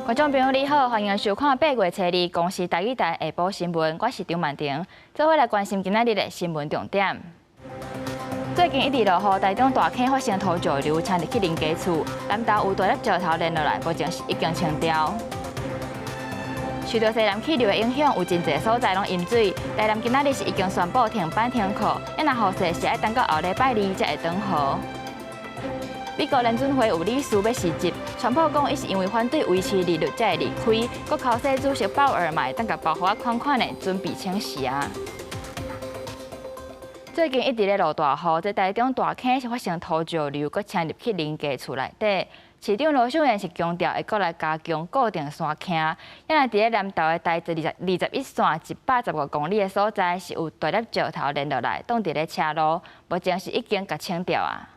观众朋友你好，欢迎收看8月初2公视台语台下晡新闻，我是张曼婷，做伙来关心今仔日的新闻重点。最近一直落雨，台中大坑发生土石流，冲入去邻家厝，南投有大粒石头连落来，目前是已经清掉。受到西南气流的影响，有真侪所在拢淹水。台南今仔日是已经宣布停班停课，因为雨势是要等到后礼拜2才会转好。美国联准会有理事要辞职，川普讲伊是因为反对维持利率才会离开，国考西主席鲍尔嘛会等甲包袱款款的准备请辞啊。最近一直咧落大雨，在台中大坑是发生土石流，佮冲入去邻家厝内底。市长罗秀燕是强调会搁来加强固定山坑，因为伫咧南投的台21线115公里的所在是有大粒石头连落来，挡伫咧车路，目前是已经甲清掉啊。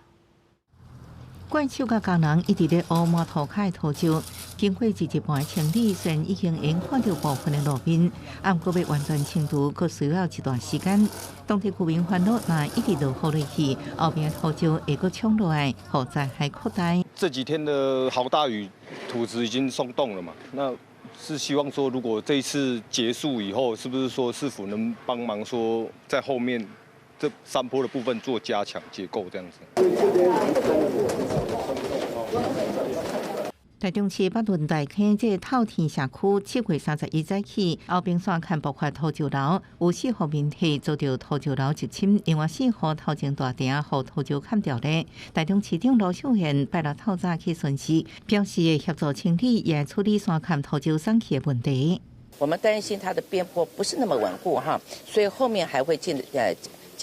怪手甲工人一直咧乌抹涂骹土石，经过1日半清理，虽然已经能看到部分的路面，但搁要完全清除，搁需要一段时间。当地居民烦恼，若一直落雨落去，后边土石会搁冲落来，雨灾还扩大。这几天的好大雨，土质已经松动了嘛？那是希望说，如果这一次结束以后，是不是说是否能帮忙说在后面这山坡的部分做加强结构这样子？台中市北屯大坑这透天社区7月31日起，后边线看爆发土石流，有4户民体遭到土石流入侵，另外4户头前大厅互土石砍掉咧。台中市长罗秀燕拜六透早去巡视，表示会协助清理，也处理山砍土石散去的问题。我们担心它的边坡不是那么稳固哈，所以后面还会进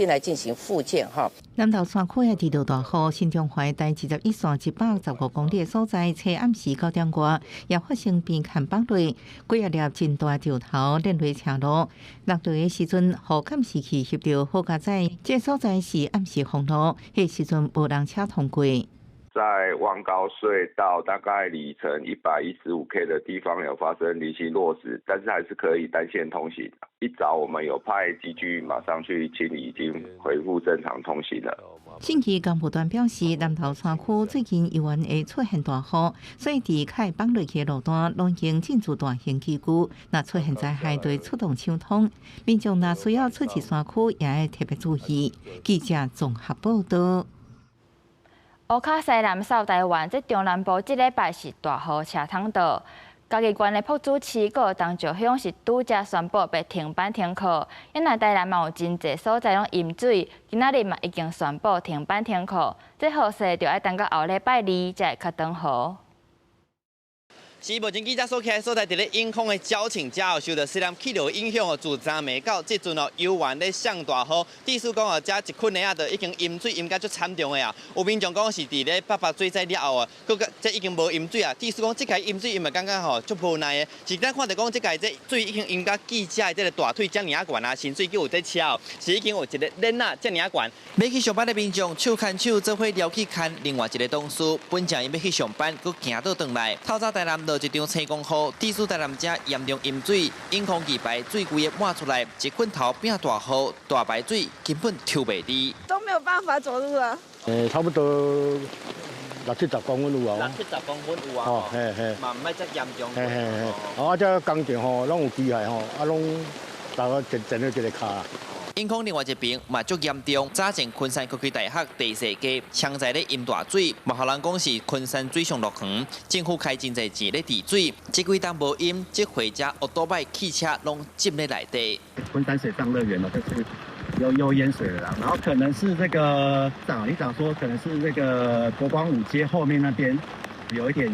来进行复建哈。南投山区也遇到大雨，新中环台21线115公里的所在，车暗时9点外，也发生边坎崩落，几啊粒真大石头连落车路。落地的时阵，雨感时期翕到好佳哉，这所在是暗时封路，迄时阵无人车通过。在望高隧道大概里程115K 的地方有发生离奇落石，但是还是可以单线通行。一早我们有派机具马上去清理，已经恢复正常通行了。信息公布端表示，南投山区最近由于会出现大雨，所以伫开放落去的路段拢经进驻大型机具，若出现灾害，就会出动抢通。民众若需要出入山区，也要特别注意。记者综合报道。乌卡西南扫台湾，即中南部即礼拜是大雨车通道。嘉义县的朴子市，还有东石乡是拄则宣布要停班停课。因为台南嘛有真侪所在拢淹水，今仔日嘛已经宣布停班停课。这雨势就要等到后礼拜2才会较转好。是目前记者所起的所在，伫咧永康的交情街受到西南气流影响哦，自昨暝到即阵哦，犹原咧上大雨。地势讲哦，遮一群的啊，就已经淹水淹甲足惨重的啊。有民众讲是伫咧北水灾了后啊，这已经无淹水啊。地势讲即个淹水淹嘛，感觉吼足无奈的。是咱看到讲即个这水已经淹甲记者的这个大腿遮尔啊悬啊，甚至叫有在车哦，是已经有一个链啊遮尔啊悬。要去上班的民众手牵手做伙撩去牵另外一个同事，本正因要去上班，佮行倒转来。透早台南落一场青光雨，地势台南遮严重淹水，永康期牌水规个满出来，一捆头变大雨，大排水根本抽袂离，都没有办法走路啊。差不多60-70公分有啊。60-70公分有啊。哦，嘿嘿。嘛唔係遮嚴重。嘿嘿嘿。啊，遮工程吼，拢有机械吼，啊，拢大概整了一个卡。永康另外一边嘛足严重，早前昆山科技大学地势街枪在咧淹大水，嘛互人讲是昆山水上乐园，政府开真侪钱咧治水，这几档无淹，这回家奥多拜汽车拢浸咧内底。昆山水上乐园呢，就是有淹水了啦，然后可能是这个里长说，可能是这个国光5街后面那边有一点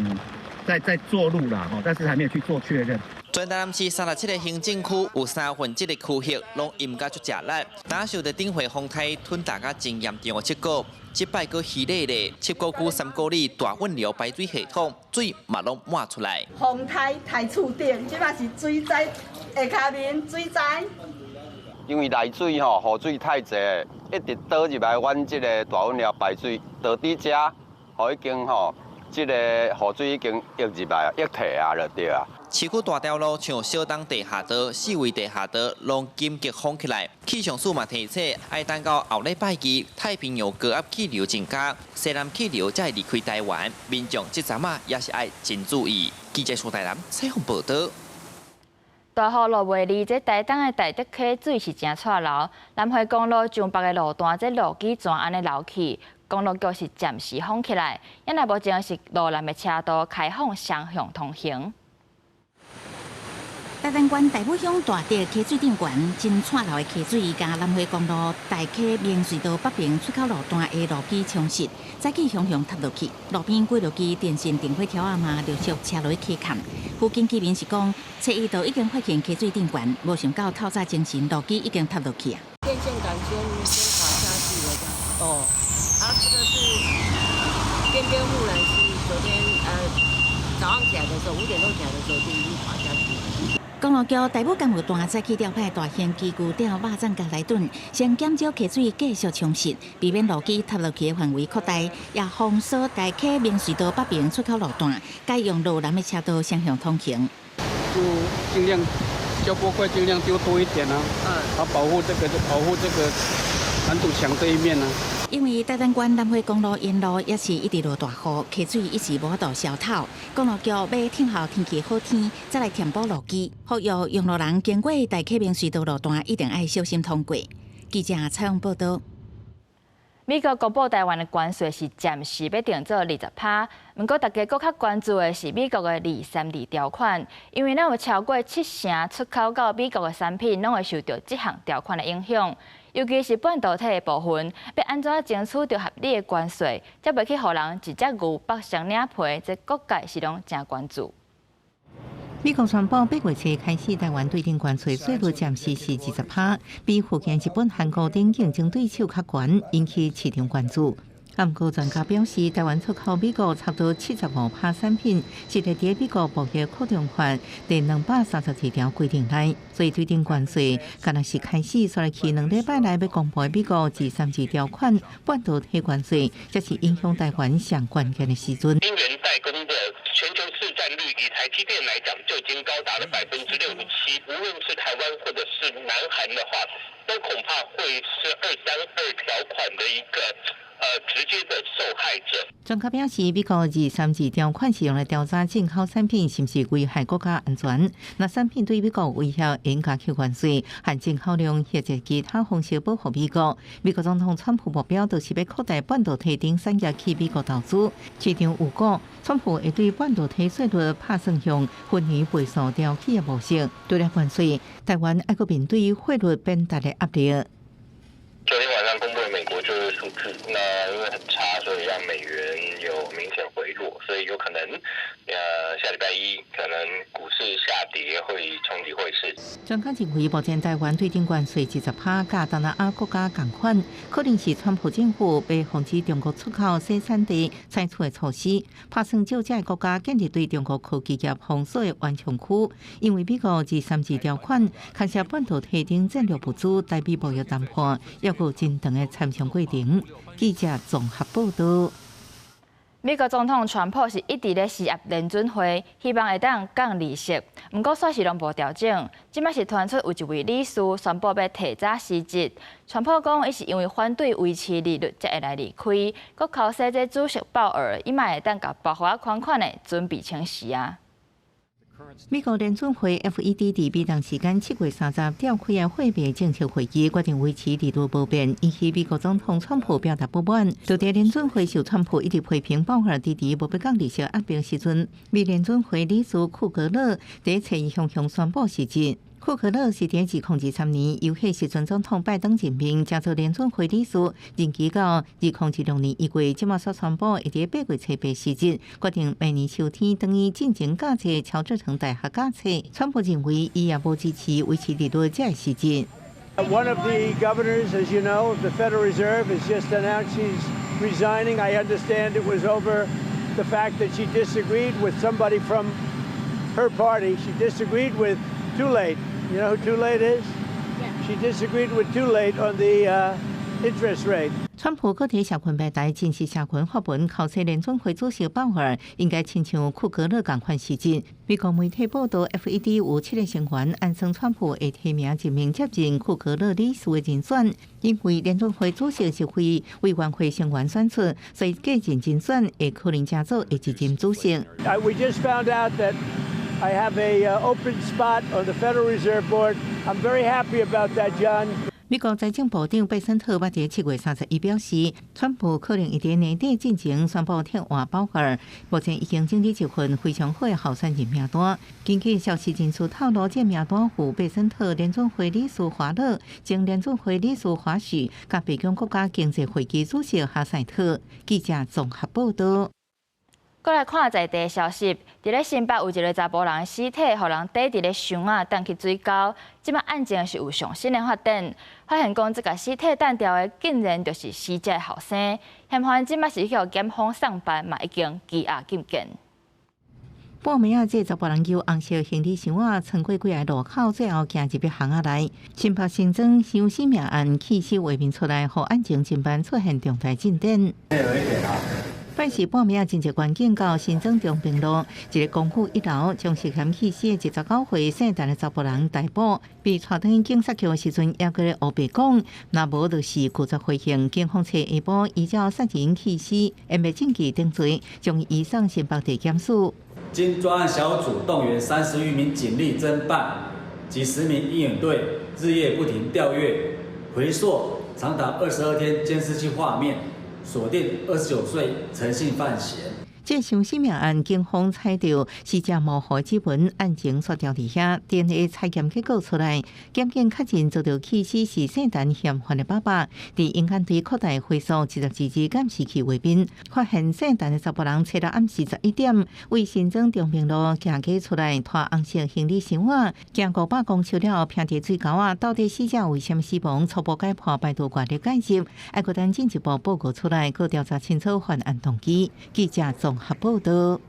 在做路啦，但是还没有去做确认。全台南市37个行政区有3分之1的区域拢淹甲足食力，打受着顶回风台吞大甲真严重的结果。这摆个稀累咧，7股区3公里大运流排水系统水嘛拢满出来。风台台厝顶，即嘛是水灾下骹面水灾。因为内水吼雨水太济，一直倒入来阮即个大运流排水，到底遮，互已经吼这个雨水已经溢入来，溢退啊，就对啊。市区大条路像小东地下道、四维地下道，拢紧急封起来。气象署嘛提醒，要等到后礼拜二，太平洋高压气流增加，西南气流才会离开台湾，民众这阵啊也是要真注意。记者苏台南采访报道。大雨落袂离，这台东的大德溪水是真错流。南回公路上北的路段，这路基全安尼流去，公路局是暂时封起来。因来目前是路南的车道开放双向通行。台东县大武乡大德溪水顶悬，真错流的溪水，甲南回公路大溪明水道北边出口路段的路基冲蚀，早起向塌落去，路边过路机电线电火条嘛陆续车落溪坎。附近居民是讲，车一道已经发现溪水顶悬，无想到透早清晨路基已经塌落去啊。电线杆先滑下去了的。哦，这个是边边护栏是昨天早上起来的时候，5点多起来的时候就已经滑下去。公路局大武干务段早起调派大型机具吊肉粽甲来顿，先减少溪水继续冲蚀，避免路基塌落去的范围扩大，也封锁大溪明水道北边出口路段，改用路南的车道双向通行。就尽量消波块尽量丢多一点啊，保护这个拦堵墙这一面啊。因为台东县南回公路沿路也是一直落大雨，溪水一时无法度消透。公路局要听候天气好天，再来填补路基。呼吁用路人经过大溪明水道路段，一定要小心通过。记者采访报道。美国公布台湾的关税是暂时要定做20%，不过大家更较关注的是美国的232条款，因为咱有超过70%出口到美国的产品，拢会受到这项条款的影响。尤其是半导体的部分，要安怎争取到合理的关税，才袂去互人一只牛北上领皮，这各界是拢真关注。美国宣布8月初开始，台湾对顶关税税率暂时是20%，比附近日本、韩国等竞争对手较悬，引起市场关注。不过专家表示，台湾出口美国差不多75%产品是伫美国贸易扩张法第232条规定内，所以对顶关税敢若是开始，所来去2礼拜内要公布美国232条款半导体关税，这是影响台湾上关键的时阵。晶圆代工的全球市占率，以台积电来讲，就已经高达了67%。无论是台湾或者是南韩的话，都恐怕会是232条款的一个直接的受害者。专家表示，美国232条款是用来调查进口产品是不是危害国家安全。若产品对美国威胁，应加扣关税，和进口量或者其他方式保护美国。美国总统川普目标就是要扩大半导体等产业去美国投资。市场有估，川普会对半导体税率拍算向分年倍数调起的模式。除了关税，台湾还阁面对汇率变大的压力。昨天晚上公布的美国就业数字，那因为很差，所以让美元有明显回落，所以有可能，下礼拜一可能股市下跌会冲击汇市。专家认为，目前台湾对顶关税20%，甲东南亚国家同款，可能是川普政府为防止中国出口生产地采取的措施，打算就这个国家建立对中国科技业封锁的缓冲区。因为美国232条款牵涉半导体等战略物资代币贸易谈判，也有真长的参详过程。记者综合报道。美国总统川普是一直咧施压联准会，希望会当降利息，不过算是拢无调整。即摆是传出有一位理事宣布要提早辞职。川普讲，伊是因为反对维持利率才会来离开，佮考虑这主席鲍尔，伊嘛会当甲爆发款款的准备清洗啊。美国联准会 FED 伫美东时间7月30召开的会议政策会议，决定维持利率不变，引起美国总统川普表达不满。就在联准会受川普一直批评鲍尔支持无要降利息压迫时阵，美联准会理事库格勒在7日向宣布辞职。库克勒是伫2023年由迄时阵总统拜登任命，加做联准会理事，任期到2016年1月，即马所宣布会伫8月初被辞职，决定明年秋天等于进行假册，乔治城大学假册。川普认为伊也无支持维持利率才会辞职。One of the governors, as you know, of the Federal Reserve has just announced she's resigning. I understand it was over the fact that she disagreed with somebody from her party. She disagreed with Too Late. You know who Too Late is? Yeah. She disagreed with Too Late on the interest rate. 川普个体社群平台真实社群发文，考测联准会主席鲍尔应该亲像库格勒同款事情。美国媒体报道 ，FED 有7个成员暗算川普会提名一名接任库格勒理事的人选，因为联准会主席是非委员会成员选出，所以继任人选会可能加做会接任主席。We just found out that I have a open spot on the Federal Reserve Board. I'm very happy about that, John. 美国财政部长贝森特捌在7月31表示，川普可能在年底进行宣布替换鲍尔，目前已经整理一份非常好的候选人名单。根据消息人士透露，这名单有贝森特联准会理事华勒、前联准会理事华许，甲北京国家经济会议主席哈塞特。记者综合报道。过来看在地消息，伫咧新北有一个查甫人尸体，互人逮伫咧箱啊，等去水沟。即摆案件是有上新的发展，发现讲这个尸体弹掉的，竟然就是死者后生。嫌犯即摆是去检方上班，嘛已经羁押禁见。半暝啊，这查甫人由红色行李箱啊穿过几个路口，最后行入别巷仔内。新北新庄伤死命案起手画面出来，互案情侦办出现重大进展。拜四半暝啊，真济关键到新庄中平路一个公寓1楼，将涉嫌弃尸的19岁姓陈的查甫人逮捕，被带到警察局的时阵，还佫咧黑白讲，若无就是故作回刑。警方找下晡依照杀人弃尸、掩埋证据等罪，将移送新北地检署。经专案小组动员30余名警力侦办，几10名应援队日夜不停调阅、回溯长达22天监视器画面。锁定29岁陈姓犯嫌。这伤死命案，警方采到死者模糊指纹，案情刷掉伫遐。DNA 采检结果出来，检验确认遭到弃尸是姓陈嫌犯的爸爸。伫永安队扩大回溯72支监视器画面，发现姓陈的查甫人，找到暗时11点，为新庄中平路行街出来，拖红色行李箱啊，行500公尺了，偏伫水沟啊。到底死者为什么死亡？初步解剖拜托外力解释，还佫等进一步报告出来，佫调查清楚犯案动机。记者综合报道。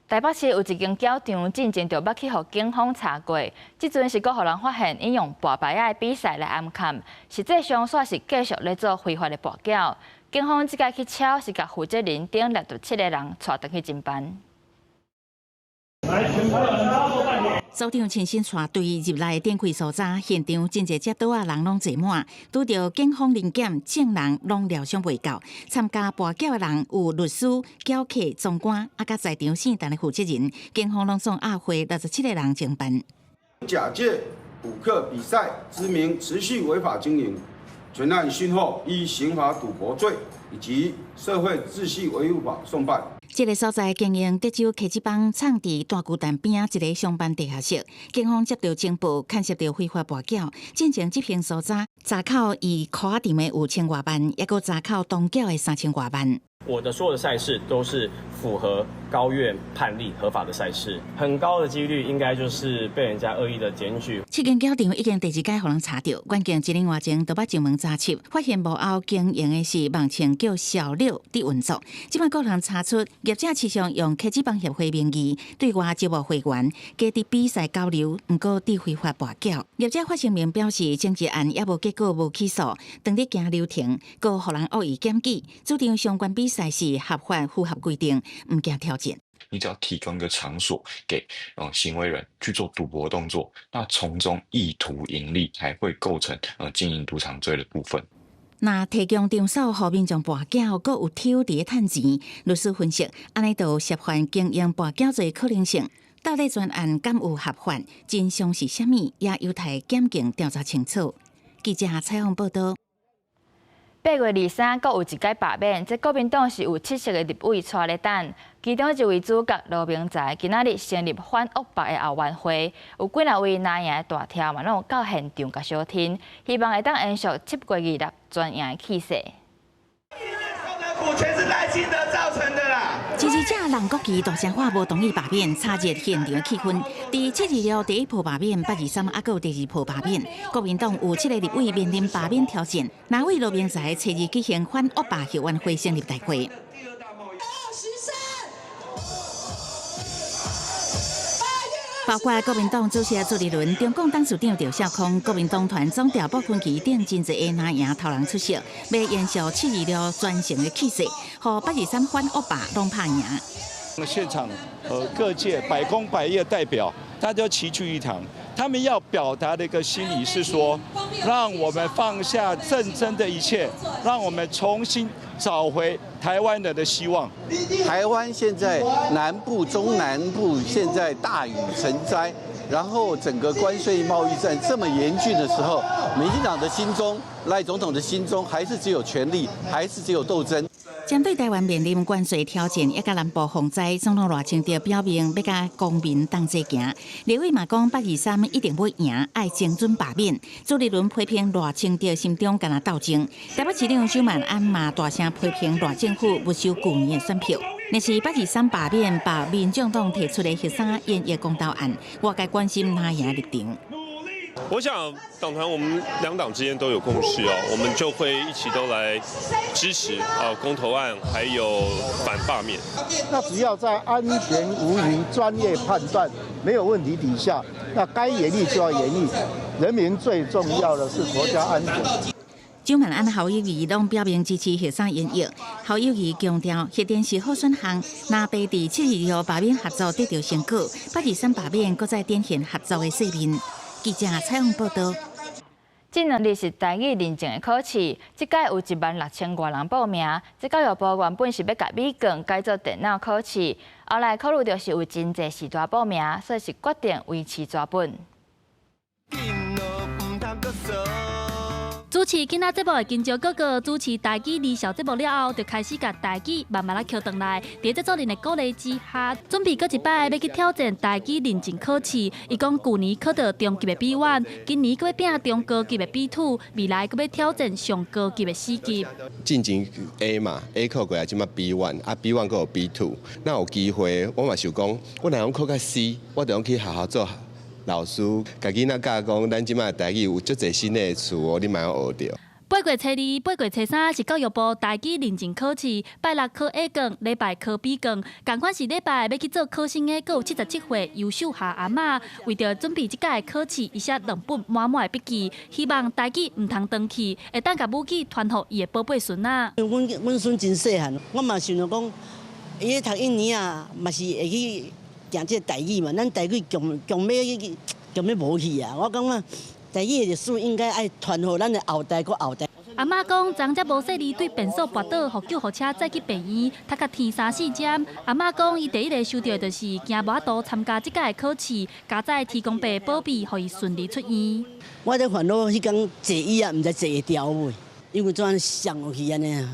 台北市有一间教场，进前就捌去互警方查过，即阵是佫互人发现引用拔牌仔的比赛来暗砍，实际上煞是继续咧做非法的拔脚。警方即届去抄是甲负责人等列着7个人带回去侦办。组长亲身带队入来电开所查，现场真侪接刀啊，人拢坐满，拄着警方临检，证人拢料想袂到。参加拔脚的人有律师、教客、总管，啊，甲在场姓陈的负责人，警方拢送押回67个人侦办。假借赌客比赛之名持续违法经营，全案讯后依刑法赌博罪以及社会秩序维护法送办。这个所在经营德州科技帮创伫大巨蛋边一个商办地下室，警方接到情报，牵涉到非法拔脚，进行执行搜查，查扣以跨店的5000多万，也个查扣东缴的3000多万。我的所有的赛事都是符合高院判例合法的赛事，很高的几率应该就是被人家恶意的检举。这间教场已经第2届互人查到，关键1年外前就捌进门查缉，发现幕后经营的是网称叫小六的运作。即摆个人查出业者时常用科技帮协会名义对外招募会员，加伫比赛交流，毋过伫非法拔脚。业者发声明表示，政治案也无结果，无起诉，当日行流程，个互人恶意检举，主张相关比赛是合法符合规定，唔惊挑战。你只要提供一个场所给行为人去做赌博动作，那从中意图盈利，还会构成经营赌场罪的部分。那提供场所互民众拔脚，阁有挑伫趁钱，律师分析，安尼就涉犯经营拔脚罪可能性。到底专案敢有合法？真相是啥物？也有待检警调查清楚。记者采访报道。8月23，阁有一届罢免，这国民党是有70个立委带咧等，其中一位主角罗明才今仔日成立反恶霸的后援会，有几若位拿赢的大条嘛，拢有到现场甲相听，希望会当延续7月26专赢的气势。股权是赖清德造成的啦。支持者蓝国旗大声话无同意罢免，炒热现场的气氛。第7日了第一波罢免，8月3还有第2波罢免。国民党有7个立委面临罢免挑战，哪位罗明才7日举行反恶霸后援会成立大会。8月包括国民党主席朱立伦、中共董事长赵少康、国民党团总调鲍昆萁等真侪个拿赢头人出席，要延续726专程的气势，和823反恶霸拢拍赢。现场各界百工百业代表，大家都齐聚一堂。他们要表达的一个心理是说，让我们放下战争的一切，让我们重新找回台湾人的希望。台湾现在南部、中南部现在大雨成灾，然后整个关税贸易战这么严峻的时候，民进党的心中、赖总统的心中还是只有权力，还是只有斗争。针对台湾面临关税挑战，也甲南部洪灾，总统赖清德表明要甲公民同齐行。立委嘛讲823一定要赢，爱精准罢免。朱立伦批评赖清德心中敢若斗争。台北市长邱万安嘛大声批评赖政府没收旧年的选票。若是823罢免，把民众党提出的13演绎公道案，我该关心哪样立场？我想党团我们两党之间都有共识哦，我们就会一起都来支持公投案，还有反罢免。那只要在安全无虞、专业判断没有问题底下，那该严厉就要严厉。人民最重要的是国家安全。蒋万安侯友宜拢表明支持13演绎，侯友宜强调核电是好选项，若被第726罢免合作得到成果，823罢免搁再展现合作的势面。记者采访报道。这2日是台语认证的考试，这届有16000多人报名。这教育部原本是要甲美卷改做电脑考试，后来考虑到是有真侪时段报名，所以是决定维持抓本。主持囡仔节目的金蕉哥哥主持台语2小节目了后，就开始甲台语慢慢扣回来。在制作人的鼓励之下，准备搁一摆要去挑战台语认证考试。伊讲旧年考到中级的 B1， 今年搁要拼中高级的 B2， 未来搁要挑战上高级的4级。进前 A 嘛 ，A 考过来即马 B1， 啊 B1 搁有 B2， 那有机会我嘛想讲，我若讲考到 C， 我就去好好做。老师，家囡仔教讲，咱即摆台语有足侪新的词哦，你嘛要学着。8月初2、8月初3是教育部台语认证考试，拜六考 A 卷，礼拜考 B 卷。同款是礼拜要去做考生的，阁有77岁优秀下阿嬷，为着准备即届的考试，伊写2本满满的笔记，希望台语唔通断去，会当甲母语传互伊的宝贝孙仔。阮孙真细汉，我嘛想着讲，伊咧读1年啊，嘛是会去。行这台语嘛，咱台语强要无去啊！我感觉台语的历史应该爱传予咱的后代搁后代。阿嬷讲，昨才无细哩对便所跋倒，互救护车载去病院，读甲天3、4针。阿嬷讲，伊第一个想到就是惊无法度参加即届的考试，家在提供备保庇，互伊顺利出院。我在烦恼迄天坐椅啊，毋知坐会调袂，因为怎上落去安尼啊，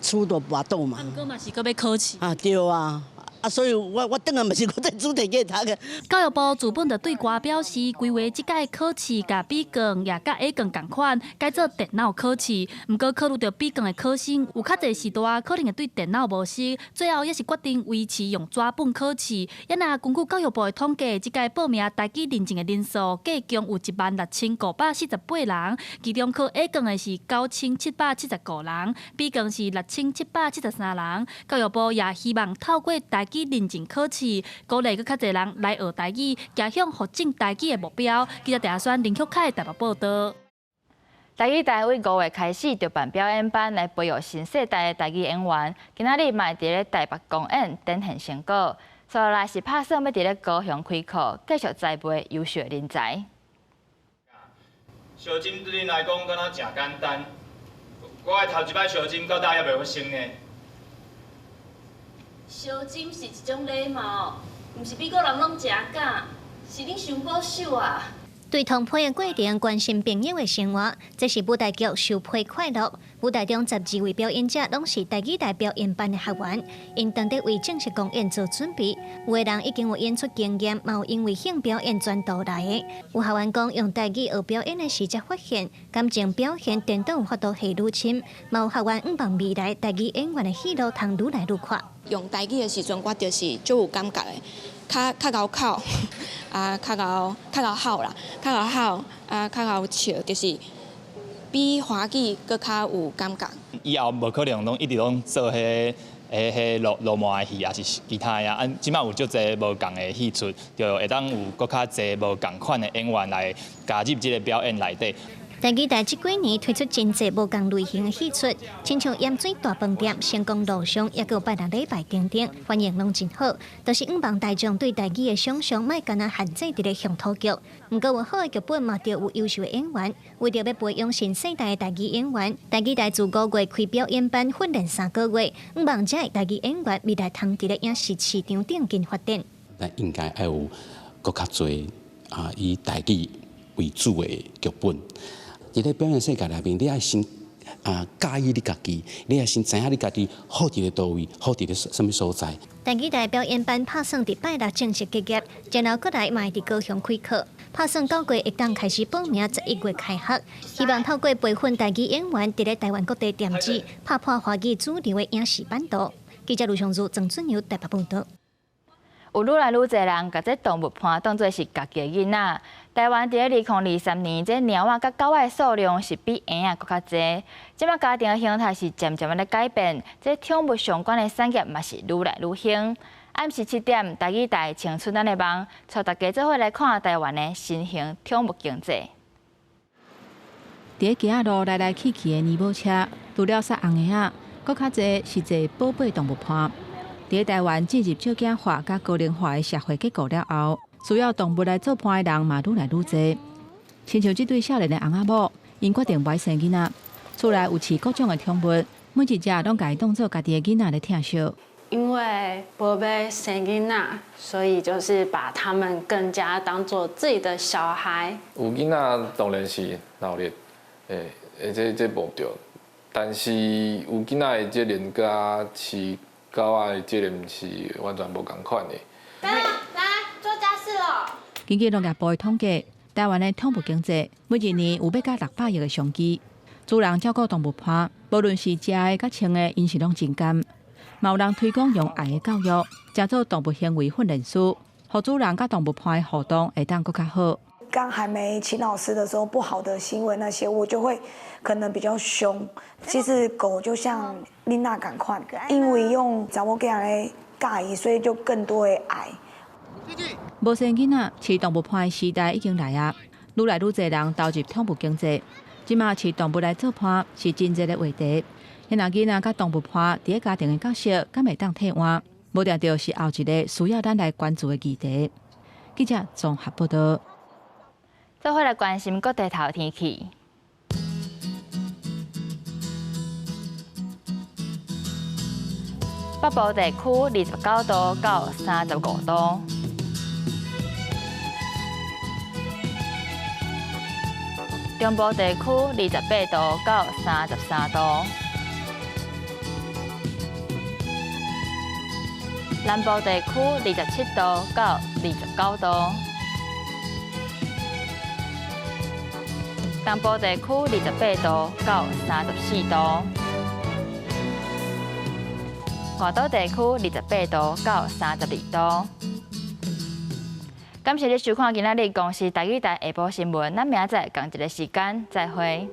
厝都跋倒嘛。毋过嘛是搁要考试。啊，对啊。所以我等下嘛是搁在主题给读个。教育部主本就对外表示，规划即届考试甲 B 卷也甲 A 卷同款，改做电脑考试。毋过考虑到 B 卷的考生有较侪时段可能会对电脑无熟，最后也是决定维持用纸本考试。也若根据教育部的统计，即届报名台语认证的人数计共有16548人，其中考 A 卷的是9775人 ，B 卷是6773人。教育部也希望透过台语认证考试，鼓励较侪人来学台语，走向发展台语的目标。记者陈亚轩、林旭凯台北报道。台语台为5月开始就办表演班来培育新世代的台语演员，今仔日嘛伫咧台北公演展现成果。接下来是拍算要伫咧高雄开课，继续栽培优秀人才。烧金对恁来讲，敢若真简单。我的头一摆烧金，到大也袂发生呢。烧金是一种礼貌，毋是美国人拢诚假，是恁伤保守啊。对同配的过程关心朋友的生活，这是舞台剧收配快乐。舞台中12位表演者拢是台语台表演班的学员，因当地为正式公演做准备。有的人已经有演出经验，嘛有因为性表演转导来的。有学员讲用台语学表演的时，才发现感情表现电动有法度戏愈深。嘛有学员希望未来台语演员的戏路通愈来愈快。用台语的时阵，我就是足有感觉的。较高考啊，较高好啦，较高好啊，较高笑，就是比华语搁较有感觉。以后无可能拢一直拢做迄迄落寞的戏，也是其他呀。即摆有足侪无共的戏出，就会当有搁较侪无共款的演员来加入这个表演内底。台语台这几年推出真侪无共类型的戏出，亲像盐水大饭店、成功路上，也有拜六礼拜等等，反应拢真好。都是希望大众对台语的想象，莫干那限制伫咧乡土剧。不过有好的剧本嘛，着有优秀的演员。为着要培养新世代的台语演员，台语台自5月开表演班训练3个月，希望这台语演员未来通伫咧影视市场顶进发展。咱应该要有更较多以台语为主的剧本。伫咧表演世界内面，你爱先介意你家己，你爱先知影你家己好伫咧倒位，好伫咧什么所在。台语台表演班拍算伫拜六正式结业，然后过来嘛会伫高雄开课。拍算9月会当开始报名，11月开学。希望透过培训台语演员，伫咧台湾各地点子，拍破华语主流的影视版图。记者卢尚如、郑准由台北报道。有愈来愈侪人把这动物盘当作是家己的囡仔。台湾伫咧2023年，这猫仔甲狗仔的数量是比婴仔搁较侪。即马家庭的形态是渐渐咧改变，这宠物相关的产业嘛是愈来愈兴。暗时7点，台语台青春咱的梦，带大家做伙来看台湾的新型宠物经济。伫街仔路来来去去的尼宝车，除了杀红的仔，搁较侪是坐宝贝动物盘。伫台湾进入少囝化甲高龄化的社会结构了后，需要动物来做伴的人嘛愈来愈侪。亲像这对少年的翁仔某，因决定买生囡仔，厝内有饲各种的宠物，每一只拢家当做家己的囡仔来疼惜。因为宝贝生囡仔，所以就是把他们更加当做自己的小孩。有囡仔当然是闹热，这无对，但是有囡仔的这人甲饲狗仔的这个是完全无同款的。来做家事了。根据农业部的统计，台湾的宠物经济每一年有要到600亿的商机，主人照顾动物盘，无论是食的甲穿的，因是拢真甘。嘛有人推广用爱的教育，加做动物行为训练师，互主人甲动物盘的互动会当更较好。刚还没请老师的时候，不好的行为那些，我就会可能比较凶。其实狗就像囡仔同款，因为用查某囝来教伊，所以就更多的爱。无生囡仔饲动物盘的时代已经来啊，愈来愈侪人投入宠物经济。即马饲动物来做伴是真热的话题。因仔囡仔甲动物伴伫家庭的角色，敢会当替换？无定着是后一个需要咱来关注的议题。记者综合报道。做伙来关心各地头天气。北部地区29度到35度，中部地区28度到33度，南部地区27度到29度。东部地区28度到34度，华岛地区28度到32度。感谢你收看今仔日公视台语台下晡新闻，咱明仔载同一个时间再会。